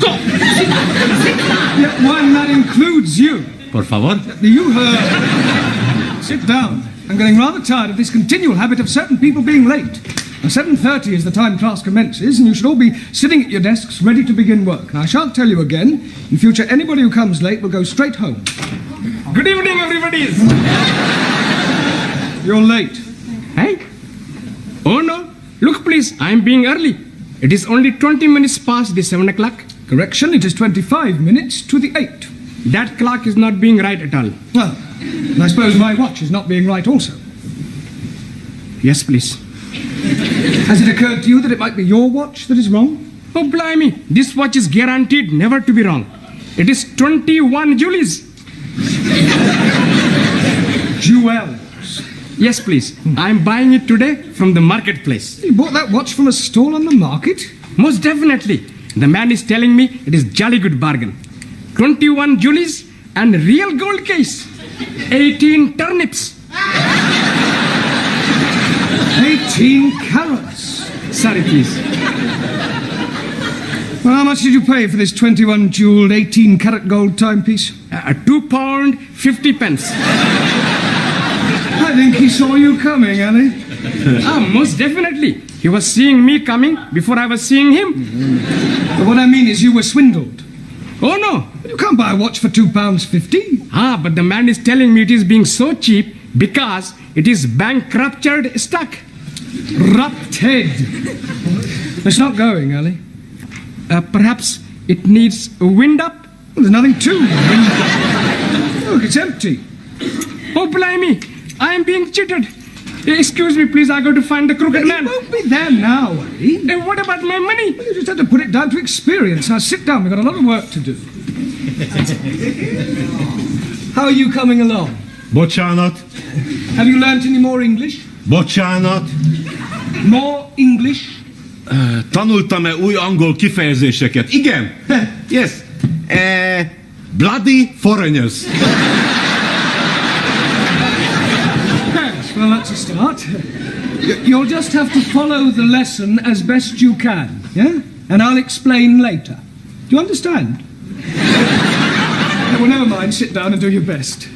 Go! Yeah, why, that includes you. Por favor. You heard. Sit down. I'm getting rather tired of this continual habit of certain people being late. Now, 7:30 is the time class commences, and you should all be sitting at your desks ready to begin work. Now, I shan't tell you again. In future, anybody who comes late will go straight home. Good evening, everybody. You're late. Hey? Oh, no. Look, please, I'm being early. It is only 20 minutes past the 7 o'clock. Correction, it is 25 minutes to the 8. That clock is not being right at all. Well, and I suppose my watch is not being right also. Yes, please. Has it occurred to you that it might be your watch that is wrong? Oh, blimey. This watch is guaranteed never to be wrong. It is 21 Julies. Jewels. Yes, please. I'm buying it today from the marketplace. You bought that watch from a stall on the market? Most definitely. The man is telling me it is jolly good bargain. 21 Julies and real gold case. 18 turnips. 18 carats. Sorry, please. Well, how much did you pay for this 21 jeweled 18 carat gold timepiece? £2 50 pence. I think he saw you coming, Ali. Most definitely. He was seeing me coming before I was seeing him. But what I mean is you were swindled. Oh, no. You can't buy a watch for £2.50. But the man is telling me it is being so cheap because it is bankrupted stock. Rupted. It's not going, Ali. Perhaps it needs a wind up? Well, there's nothing to it. Look, it's empty. Oh, blimey. I am being cheated. Excuse me, please. I got to find the crooked man. It won't be there now, Ali. What about my money? Well, you just had to put it down to experience. Now sit down. We've got a lot of work to do. How are you coming along? Bocsánat. Have you learnt any more English? Bocsánat. More English? Tanultam-e új angol kifejezéseket? Igen. Yes. Bloody foreigners. Yes, well, that's a start. You'll just have to follow the lesson as best you can, yeah? And I'll explain later. Do you understand? Well, never mind. Sit down and do your best.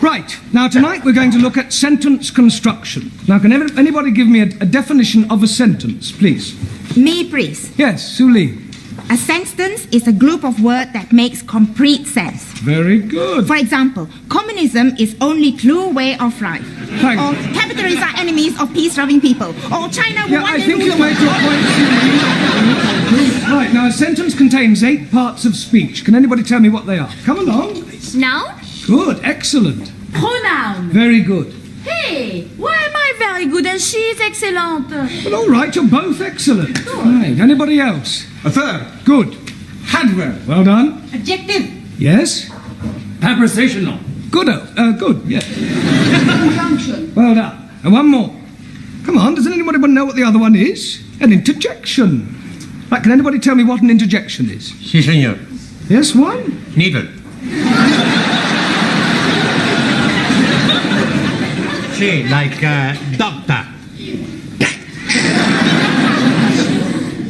Right. Now, tonight we're going to look at sentence construction. Now, can anybody give me a definition of a sentence, please? Me, please. Yes, Suli. A sentence is a group of words that makes complete sense. Very good. For example, communism is only true way of life. Thank Or you. capitalists are enemies of peace-loving people. Or China will Yeah, one I day think rule you'll the make your point, Suli. Right, now a sentence contains 8 parts of speech. Can anybody tell me what they are? Come along. Noun? Good, excellent. Pronoun. Very good. Hey, why am I very good and she is excellent? Well, all right, you're both excellent. Right, anybody else? A third. Good. Adverb. Well done. Adjective. Yes? Prepositional. Good, good, yes. Conjunction. Well done. And one more. Come on, does anybody know what the other one is? An interjection. Right, can anybody tell me what an interjection is? Si, senor. Yes, one? Needle. Si, like doctor.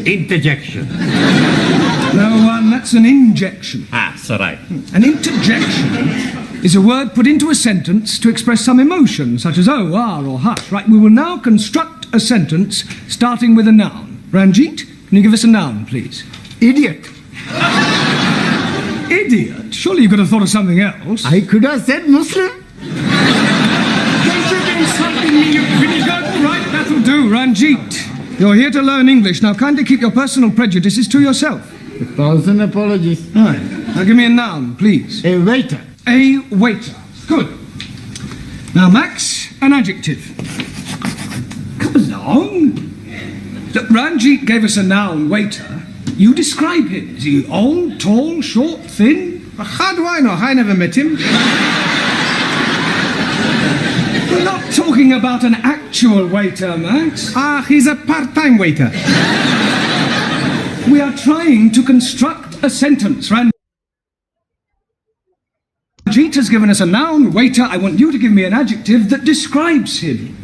Interjection. No, one, that's an injection. So right. An interjection is a word put into a sentence to express some emotion, such as oh, ah, or hush. Right, we will now construct a sentence starting with a noun. Ranjit, can you give us a noun, please? Idiot. Idiot? Surely you could have thought of something else. I could have said Muslim. Don't you be insulting me, you vinegar. Right, that'll do, Ranjit. You're here to learn English. Now kindly keep your personal prejudices to yourself. 1,000 apologies. Right. Now give me a noun, please. A waiter. A waiter. Good. Now, Max, an adjective. Come along. Look, Ranjit gave us a noun, waiter. You describe him. Is he old, tall, short, thin? How do I know? I never met him. We're not talking about an actual waiter, Max. He's a part-time waiter. We are trying to construct a sentence. Ranjit has given us a noun, waiter. I want you to give me an adjective that describes him.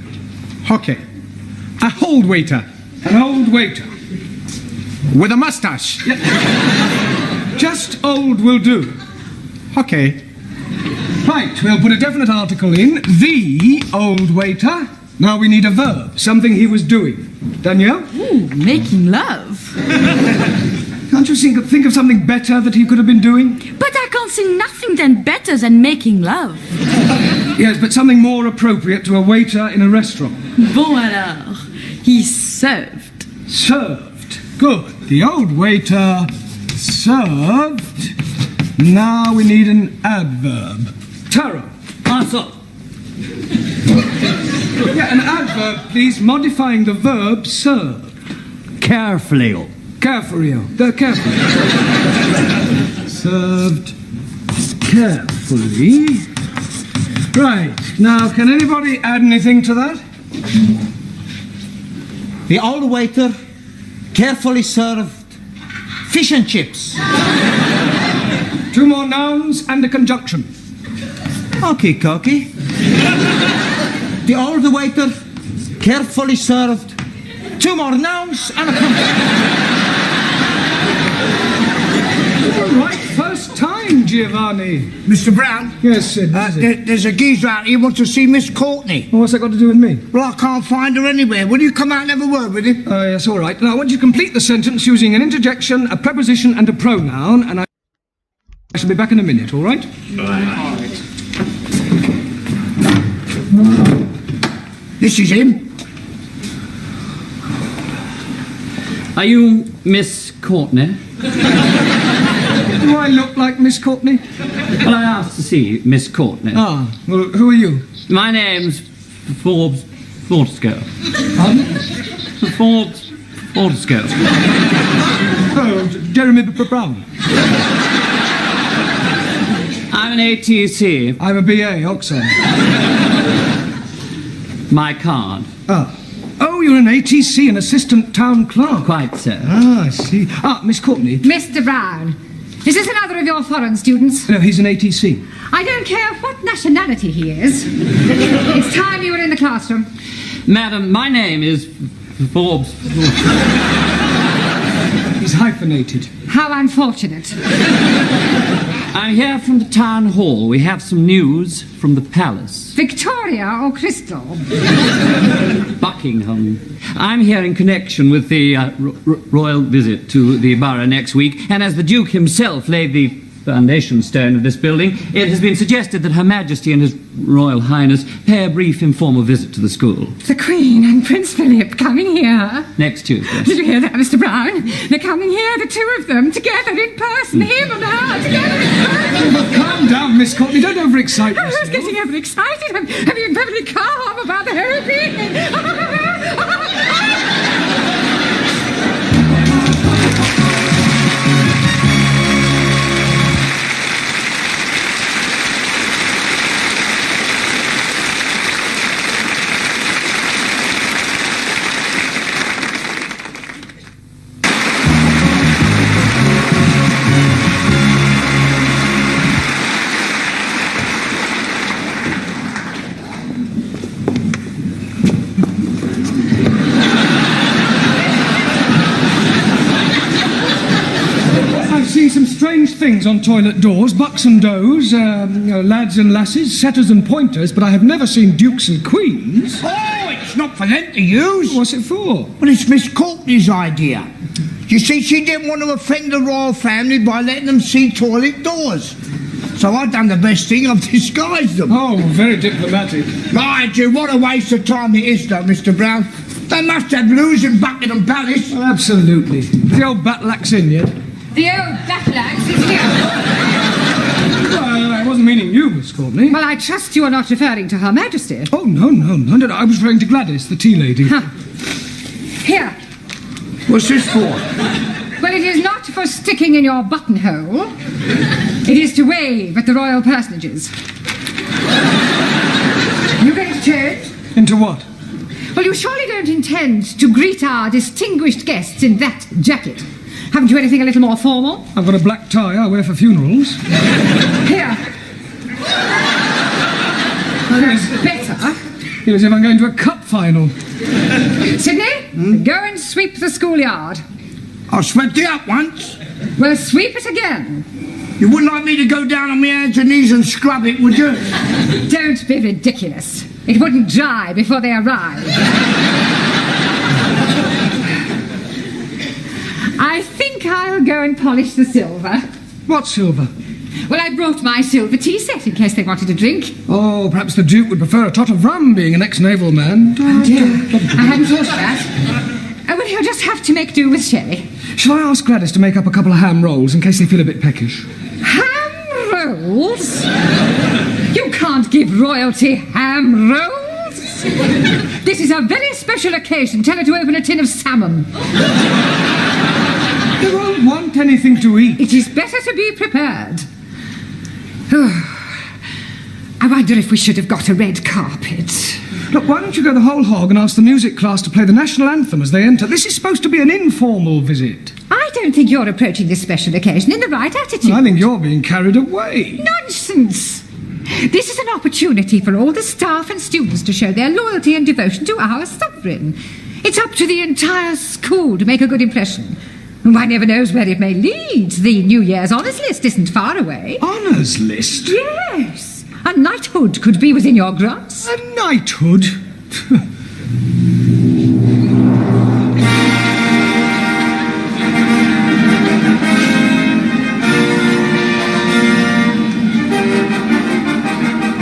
Okay. A old waiter. An old waiter. With a mustache. Just old will do. Okay. Right, we'll put a definite article in. The old waiter. Now we need a verb, something he was doing. Danielle? Ooh, making love. Can't you think of something better that he could have been doing? But I can't see nothing then better than making love. Yes, but something more appropriate to a waiter in a restaurant. Bon alors, he served. Served. Good. The old waiter served. Now we need an adverb. Tara. Answer. Yeah, an adverb, please, modifying the verb serve. Carefully. Carefully. Carefully. Served carefully. Right. Now, can anybody add anything to that? The old waiter carefully served fish and chips. 2 more nouns and a conjunction. Okay, Cocky. The old waiter carefully served 2 more nouns and a conjunction. All right, first time, Giovanni. Mr. Brown? Yes, Sid. There's a geezer out here who wants to see Miss Courtney. What's that got to do with me? Well, I can't find her anywhere. Will you come out and have a word with him? Yes, all right. Now, I want you to complete the sentence using an interjection, a preposition, and a pronoun, and I shall be back in a minute, all right? All right. This is him. Are you Miss Courtney? Do I look like Miss Courtney? Well, I asked to see Miss Courtney. Ah, well, who are you? My name's Forbes Fortescue. Pardon? Forbes Fortescue. Oh, Jeremy Brown. I'm an ATC. I'm a BA, Oxon. My card. Ah. Oh, you're an ATC, an assistant town clerk. Quite so. Ah, I see. Ah, Miss Courtney. Mr. Brown, is this another of your foreign students? No, he's an ATC. I don't care what nationality he is. It's time you were in the classroom. Madam, my name is Forbes. He's hyphenated. How unfortunate. I'm here from the town hall. We have some news from the palace. Victoria or Crystal? Buckingham. I'm here in connection with the royal visit to the borough next week, and as the Duke himself laid the foundation stone of this building, it has been suggested that Her Majesty and His Royal Highness pay a brief informal visit to the school. The Queen and Prince Philip coming here. Next Tuesday. Did you hear that, Mr. Brown? They're coming here, the 2 of them, together in person, him and her, together in person. Calm down, Miss Courtney. Don't overexcite yourself. I was getting overexcited. I'm being perfectly calm about the whole thing. Strange things on toilet doors, bucks and does, lads and lasses, setters and pointers, but I have never seen dukes and queens. Oh, it's not for them to use. What's it for? Well, it's Miss Courtney's idea. You see, she didn't want to offend the royal family by letting them see toilet doors. So I've done the best thing, I've disguised them. Oh, very diplomatic. Mind you, what a waste of time it is, though, Mr. Brown. They must have losing Buckingham Palace. Oh, absolutely. The old batlack's in yet? The old batlax is here. Well, I wasn't meaning you, Miss Courtney. Well, I trust you are not referring to Her Majesty. Oh, no. I was referring to Gladys, the tea lady. Huh. Here. What's this for? Well, it is not for sticking in your buttonhole. It is to wave at the royal personages. You going to change? Into what? Well, you surely don't intend to greet our distinguished guests in that jacket. Haven't you anything a little more formal? I've got a black tie I wear for funerals. Here. Well, that's better. Feel as if I'm going to a cup final. Sydney, go and sweep the schoolyard. I swept it up once. Well, sweep it again. You wouldn't like me to go down on my hands and knees and scrub it, would you? Don't be ridiculous. It wouldn't dry before they arrive. I think I'll go and polish the silver. What silver? Well, I brought my silver tea set in case they wanted a drink. Oh, perhaps the Duke would prefer a tot of rum, being an ex-naval man. Oh, dear. I hadn't thought of that. Oh, well, he'll just have to make do with sherry. Shall I ask Gladys to make up a couple of ham rolls in case they feel a bit peckish? Ham rolls? You can't give royalty ham rolls. This is a very special occasion. Tell her to open a tin of salmon. They won't want anything to eat. It is better to be prepared. I wonder if we should have got a red carpet. Look, why don't you go the whole hog and ask the music class to play the national anthem as they enter? This is supposed to be an informal visit. I don't think you're approaching this special occasion in the right attitude. I think you're being carried away. Nonsense! This is an opportunity for all the staff and students to show their loyalty and devotion to our sovereign. It's up to the entire school to make a good impression. One never knows where it may lead. The New Year's honours list isn't far away. Honours list? Yes. A knighthood could be within your grasp. A knighthood?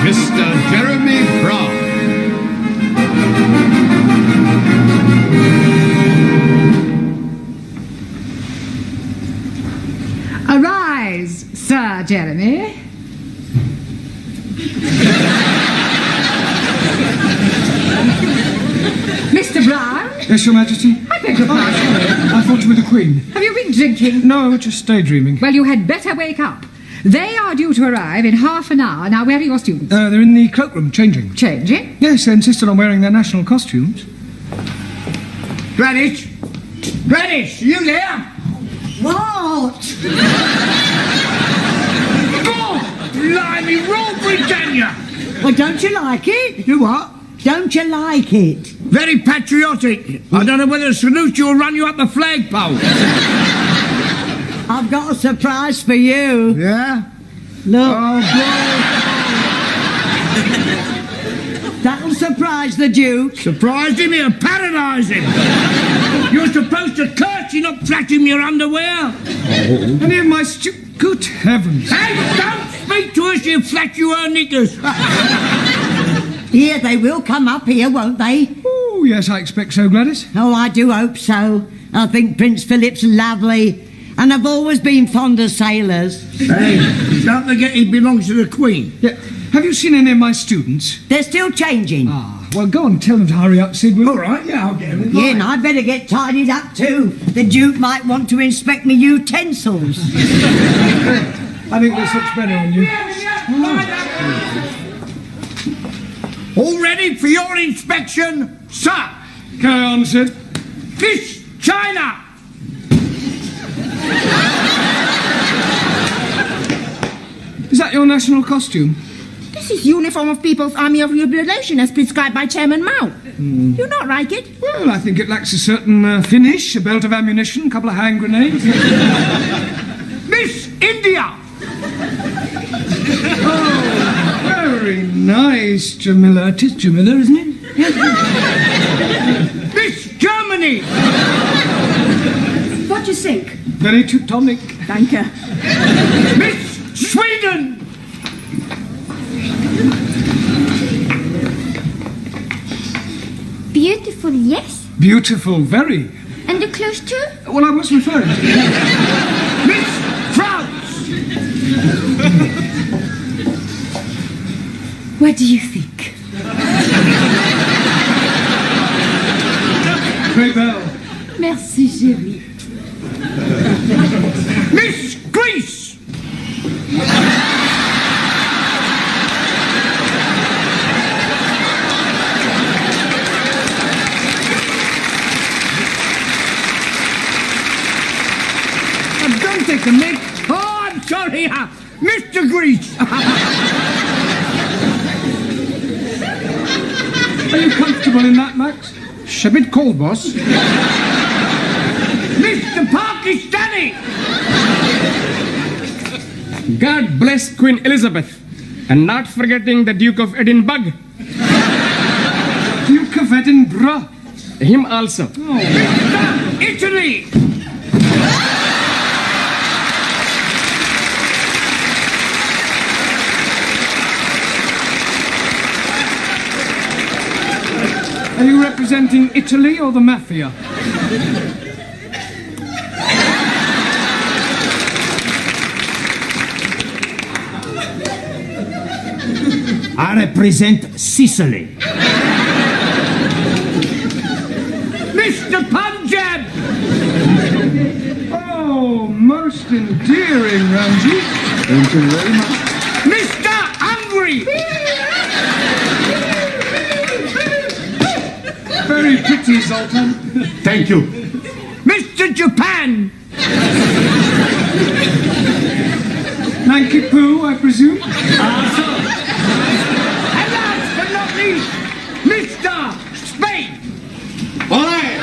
Mr. Jeremy Brown. Arise, Sir Jeremy. Mr. Brown? Yes, Your Majesty? I beg your pardon. I thought you were the Queen. Have you been drinking? No, just daydreaming. Well, you had better wake up. They are due to arrive in half an hour. Now, where are your students? They're in the cloakroom, changing. Changing? Yes, they insisted on wearing their national costumes. Gladys! Gladys, you there? What? God, blimey, Rule Britannia! Well, don't you like it? You what? Don't you like it? Very patriotic. I don't know whether to salute you or run you up the flagpole. I've got a surprise for you. Yeah? Look. Oh, That'll surprise the Duke. surprise him, he'll paradise him. You're supposed to curtsy, not flash him your underwear. Any of my Good heavens. Hey, don't speak to us, you flash you her knickers. Here, they will come up here, won't they? Oh, yes, I expect so, Gladys. Oh, I do hope so. I think Prince Philip's lovely. And I've always been fond of sailors. Hey, don't forget he belongs to the Queen. Yeah. Have you seen any of my students? They're still changing. Ah, well, go on, tell them to hurry up, Sid. All right, yeah, I'll get them. Yeah, and I'd better get tidied up too. The Duke might want to inspect me utensils. I think this looks better on you. All ready for your inspection, sir? Carry on, Sid. Fish China! Is that your national costume? This is uniform of People's Army of Liberation as prescribed by Chairman Mao. You not like it? Well, I think it lacks a certain finish, a belt of ammunition, a couple of hand grenades. Miss India! Oh, very nice, Jamila. It is Jamila, isn't it? Miss Germany! What do you think? Very Teutonic. Thank you. Miss Sweden! Beautiful, yes? Beautiful, very. And the clothes too? Well, I was referring to Miss France! What do you think? Great bell. Merci, chérie. Miss Greece! Don't take the mic. Oh, I'm sorry, Mr. Greece! Are you comfortable in that, Max? It's a bit cold, boss. Mr. Pakistani! God bless Queen Elizabeth, and not forgetting the Duke of Edinburgh. Duke of Edinburgh. Him also. Italy! Are you representing Italy or the mafia? I represent Sicily. Mr. Punjab! Oh, most endearing, Ramsey. Thank you very much. Mr. Hungary! Very pretty, Zoltan. Thank you. Mr. Japan! Nankipu, I presume? And last but not least, Mr. Spain! All right.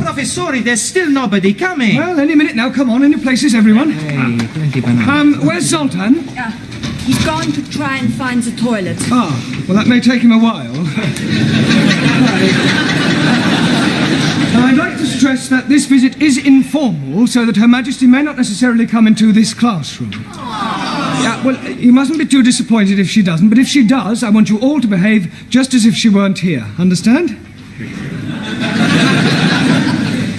Professori, there's still nobody coming. Well, any minute now. Come on, in your places, everyone. Hey, plenty banana. Where's Zoltan? He's going to try and find the toilet. Ah, well, that may take him a while. I'd like to stress that this visit is informal, so that Her Majesty may not necessarily come into this classroom. Yeah, well, you mustn't be too disappointed if she doesn't, but if she does, I want you all to behave just as if she weren't here. Understand?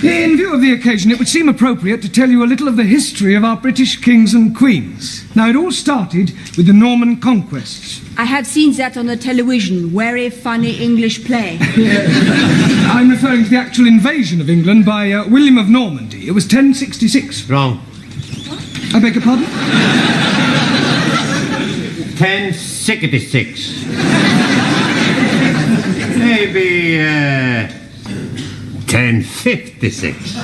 In view of the occasion, it would seem appropriate to tell you a little of the history of our British kings and queens. Now, it all started with the Norman conquests. I have seen that on the television. Very funny English play. I'm referring to the actual invasion of England by William of Normandy. It was 1066. Wrong. I beg your pardon? 1066. Maybe 1056.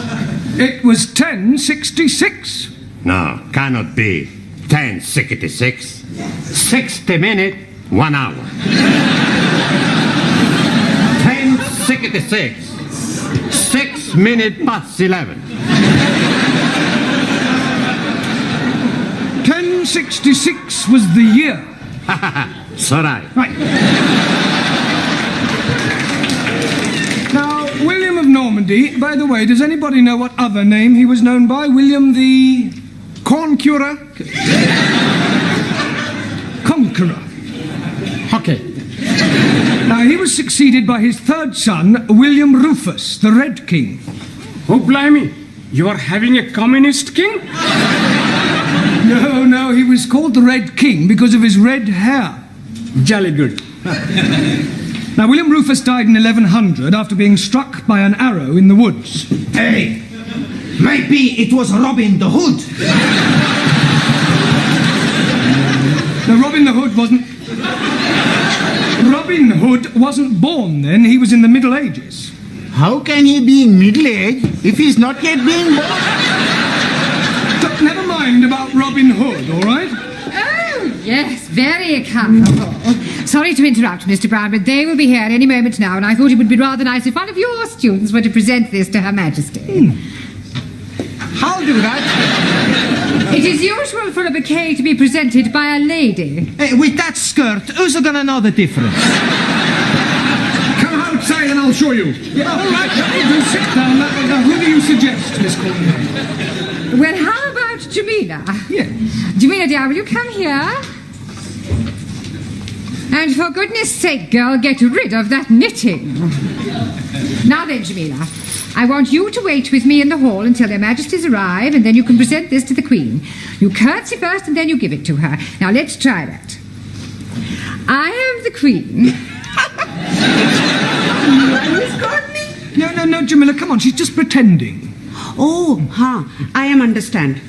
It was 1066. No, cannot be. 1066. 60 minutes, 1 hour. 1066. 6 minutes past 11. 1066 was the year. It's all right. Right. Now, William of Normandy, by the way, does anybody know what other name he was known by? William the Conqueror? Conqueror. Okay. Now, he was succeeded by his third son, William Rufus, the Red King. Oh, blimey. You are having a communist king? No, he was called the Red King because of his red hair. Jolly good. Now, William Rufus died in 1100 after being struck by an arrow in the woods. Hey, maybe it was Robin the Hood. Now, Robin Hood wasn't born then. He was in the Middle Ages. How can he be in middle age if he's not yet being born? Never mind about Robin Hood, all right? Oh, yes, very comfortable. Sorry to interrupt, Mr. Brown, but they will be here any moment now, and I thought it would be rather nice if one of your students were to present this to Her Majesty. How do that? It is usual for a bouquet to be presented by a lady. Hey, with that skirt, who's gonna know the difference? Come outside and I'll show you. Yeah, all right, do sit down. Now, who do you suggest, Miss Courtney? Well, how about Jamila? Yeah. Jamila, dear, will you come here? And for goodness sake, girl, get rid of that knitting. Now then, Jamila, I want you to wait with me in the hall until Their Majesties arrive, and then you can present this to the Queen. You curtsy first, and then you give it to her. Now, let's try that. I am the Queen. Miss Courtney? No, Jamila, come on, she's just pretending. Oh, I am understand.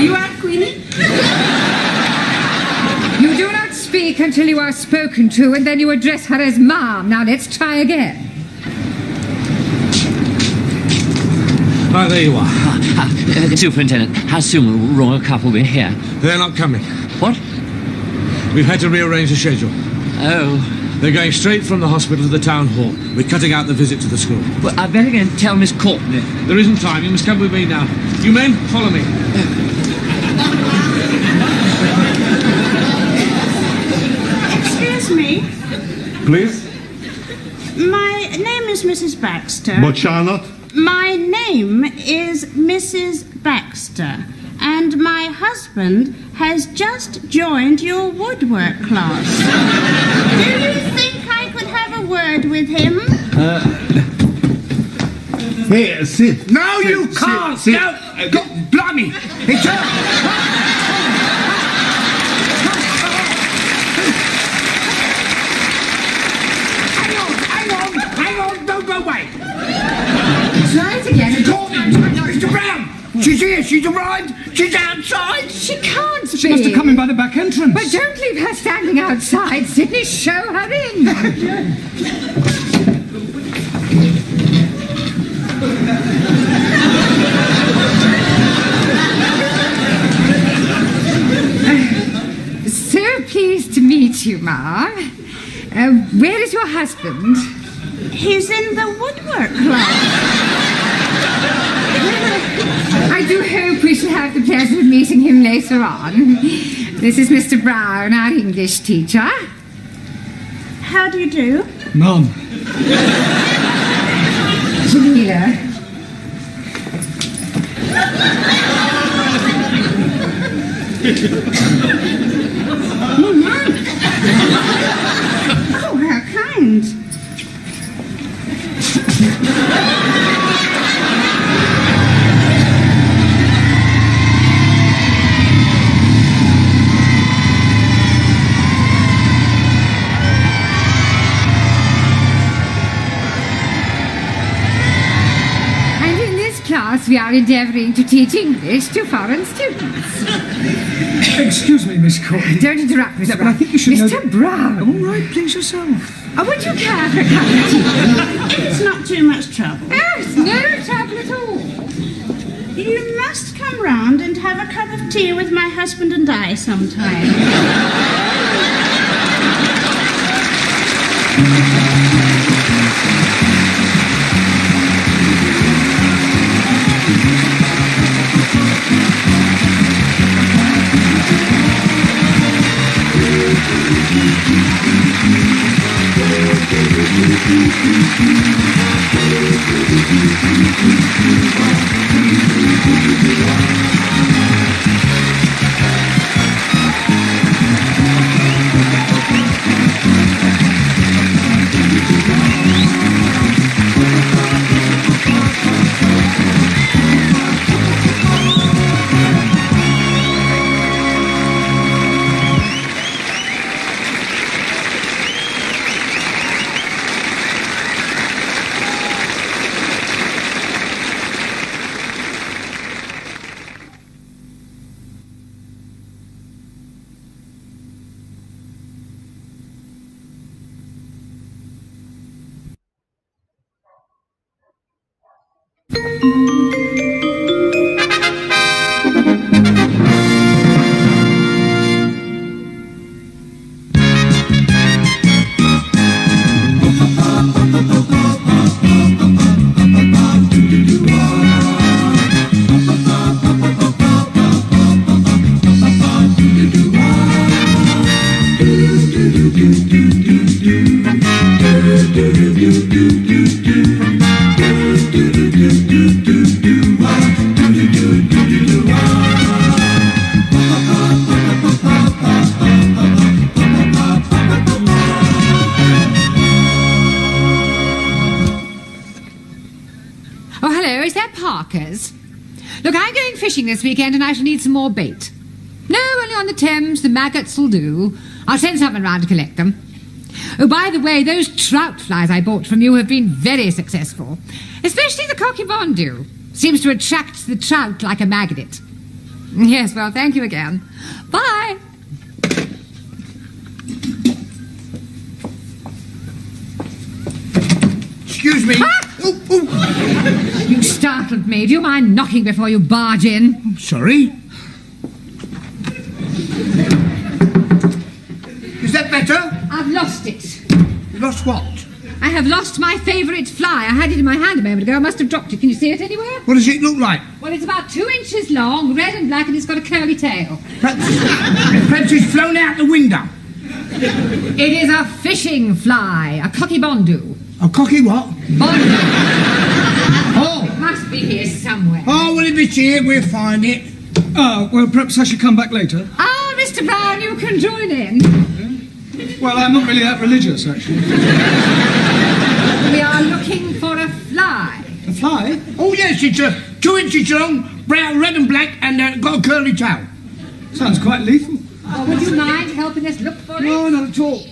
You are Queenie? You do not speak until you are spoken to, and then you address her as Ma'am. Now, let's try again. Oh, there you are. Superintendent, how soon will the royal couple be here? They're not coming. What? We've had to rearrange the schedule. Oh. They're going straight from the hospital to the town hall. We're cutting out the visit to the school. Well, I'd better go and tell Miss Courtney. There isn't time. You must come with me now. You men, follow me. Excuse me. Please? My name is Mrs. Baxter. But Charlotte? My name is Mrs. Baxter. And my husband has just joined your woodwork class. Do you think I could have a word with him? Hey, sit. No, Sit, you sit, can't. sit. No. Blimey. It's her. Hang on. Don't go away. Try it again. Mr. Brown. She's here. She's arrived. She's outside. She can't She must have come in by the back entrance. But don't leave her standing outside, Sydney. Show her in. So pleased to meet you, Ma. Where is your husband? He's in the woodwork class. I do hope we shall have the pleasure of meeting him later on. This is Mr. Brown, our English teacher. How do you do? Mum. Jamila. Oh, how kind. And in this class we are endeavouring to teach English to foreign students. Excuse me, Miss Courtney. Don't interrupt, Mr. Yeah, but Brown. I think you should know Mr. Brown. All right, please yourself. Would you care for a cup of tea? It's not too much trouble. Oh, it's no trouble at all. You must come round and have a cup of tea with my husband and I sometime. Oh, hello, is that Parker's? Look, I'm going fishing this weekend and I shall need some more bait. No, only on the Thames, the maggots will do. I'll send someone round to collect them. Oh, by the way, those trout flies I bought from you have been very successful. Especially the cockybondu. Seems to attract the trout like a magnet. Yes, well, thank you again. Bye. Excuse me. Ah! You startled me. Do you mind knocking before you barge in? Sorry. Is that better? I've lost it. You lost what? I have lost my favourite fly. I had it in my hand a moment ago. I must have dropped it. Can you see it anywhere? What does it look like? Well, it's about 2 inches long, red and black, and it's got a curly tail. Perhaps it's flown out the window. It is a fishing fly, a cocky bondu. A cocky what? Bondu. Oh. It must be here somewhere. Oh, well, if it's here, we'll find it. Well, perhaps I should come back later. Ah, Mr. Brown, you can join in. Well, I'm not really that religious, actually. We are looking for a fly. A fly? Oh, yes, it's 2 inches long, brown, red and black, and got a curly tail. Sounds quite lethal. Oh, would you mind helping us look for it? No, not at all.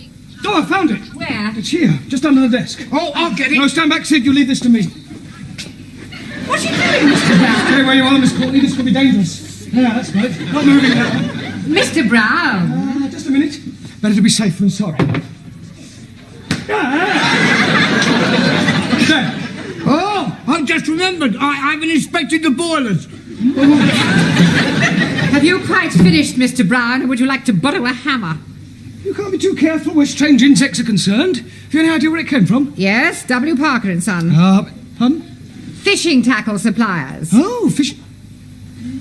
Oh, I found it. Where? It's here, just under the desk. Oh, I'll get it. No, stand back, Sid. You leave this to me. What are you doing, Mr. Brown? Stay where you are, Miss Courtney. This could be dangerous. Yeah, that's right. Not moving now. Mr. Brown. Just a minute. Better to be safe than sorry. There. Oh, I've just remembered. I haven't inspected the boilers. Have you quite finished, Mr. Brown, or would you like to borrow a hammer? You can't be too careful where strange insects are concerned. Have you any idea where it came from? Yes, W. Parker and Son. Pardon? Fishing tackle suppliers. Oh, fishing...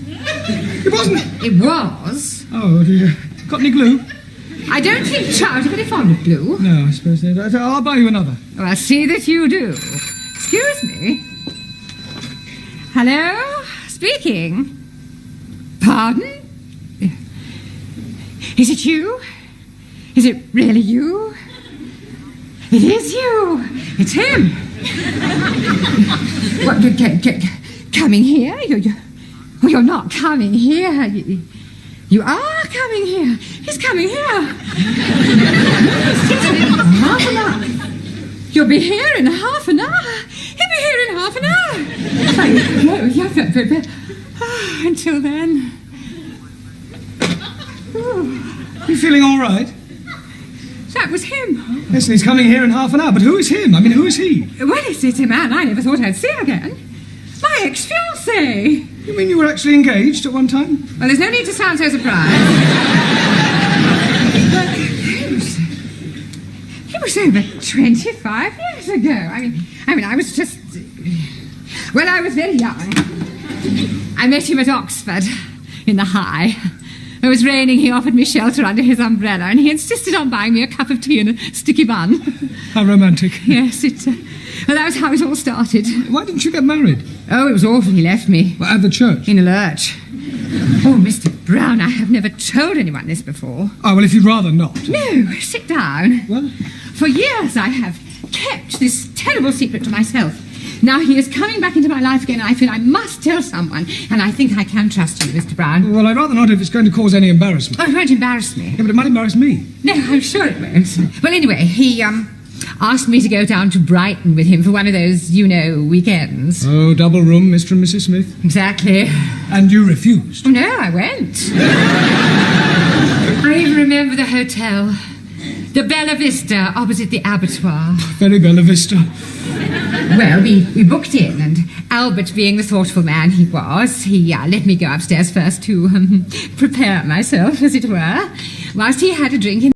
It wasn't... It was. Oh, have you got any glue? I don't think trout are very fond of glue. No, I suppose they don't. I'll buy you another. Oh, I'll see that you do. Excuse me. Hello? Speaking. Pardon? Is it you? Is it really you? It is you. It's him. What, coming here? You're not coming here. You are coming here. He's coming here. Half an hour. You'll be here in half an hour. He'll be here in half an hour. Until then. You feeling all right? That was him. Yes, he's coming here in half an hour. But who is him? I mean, who is he? Well, it's a man I never thought I'd see again. My ex-fiancé. You mean you were actually engaged at one time? Well, there's no need to sound so surprised. He was over 25 years ago. I mean, I was just... Well, I was very young. I met him at Oxford, in the High. It was raining, he offered me shelter under his umbrella, and he insisted on buying me a cup of tea and a sticky bun. How romantic. Yes, well, that was how it all started. Why didn't you get married? Oh, it was awful. He left me. Well, at the church? In a lurch. Oh, Mr. Brown, I have never told anyone this before. Oh, well, if you'd rather not. No, sit down. What? For years I have kept this terrible secret to myself. Now he is coming back into my life again, and I feel I must tell someone, and I think I can trust you, Mr. Brown. Well, I'd rather not if it's going to cause any embarrassment. Oh, it won't embarrass me. Yeah, but it might embarrass me. No, I'm sure it won't. Well, anyway, he, asked me to go down to Brighton with him for one of those, weekends. Oh, double room, Mr. and Mrs. Smith. Exactly. And you refused? Oh, no, I went. I even remember the hotel. The Bella Vista, opposite the abattoir. Very Bella Vista. Well, we booked in, and Albert, being the thoughtful man he was, he let me go upstairs first to prepare myself, as it were, whilst he had a drink in